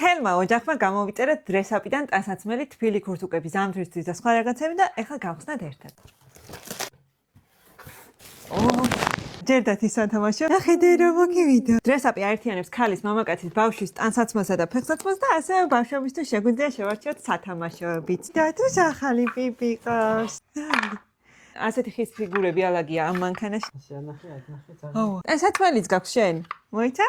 თელმა ოჯახმა გამოვიწერეთ დრესაპიდან ტანსაცმელი თბილი ქურთუკები, ზამთრისთვის და სხვა რაღაცები და ეხლა გავხსნათ ერთად. ჯერდათ ის სათამაშო. ნახეთ რომ მოგივიდა. დრესაპი აერთიანებს ქალის, მამაკაცის, ბავშვის ტანსაცმელსა და ფეხსაცმელს და ასევე ბავშვებისთვის შეგვიძლია შევარჩიოთ სათამაშოებიც. და თუ ახალი პიპი ყავს. ასეთი ხის ფიგურები ალაგია ამ მანქანაში. შენახე, აკნახე. ტანსაცმელიც გაქვს შენ? მოიცა?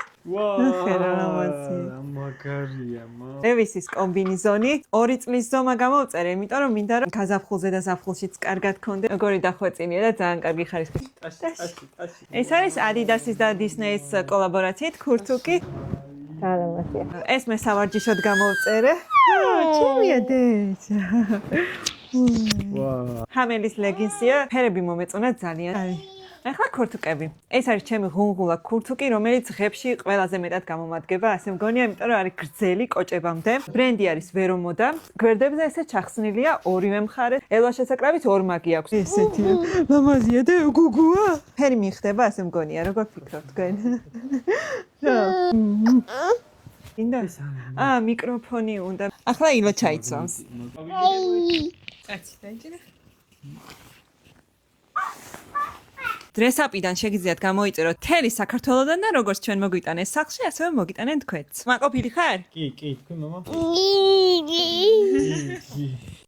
მაგარია, ლევისის კომბინიზონი 2 წლის ზომა გამოვწერე, იმიტომ რომ მინდა რომ გაზაფხულზე და ზაფხულშიც კარგად გქონდე. როგორი დახვეწინია და ძალიან კარგი ხარისხის. ეს არის Adidas-ის და Disney-ის კოლაბორაციით ქურთუკი. ეს მე სავარჯიშოდ გამოვწერე. ჩემია დედა. ჰამელის ლეგინსია, ფერები მომეწონა ძალიან. ახლა ქურთუკები. ეს არის ჩემი ღუნღულა ქურთუკი, რომელიც ღებში ყველაზე მეტად გამომადგება, ასე მგონია, იმიტომ რომ არის გრძელი კოჭებამდე. ბრენდი არის ვერომოდა. გვერდებზე ესე ჩახსნილია ორივე მხარე. ელვა შესაკრავით ორმაგი აქვს. ესეთი ლამაზია და გუგუა. ფერი მიხდება, ასე მგონია, როგორ ფიქრობთ თქვენ? ინდა? მიკროფონი უნდა. ახლა ილო ჩაიცვამს. კაცი, დაიჭირე. დრესაპიდან შეგიძლიათ გამოიწეროთ თელი საქართველოდან და როგორც ჩვენ მოგვიტანეს სახლში, ასევე მოგიტანენ თქვენც. მაყოფილი ხარ? კი, თქვენ მამა?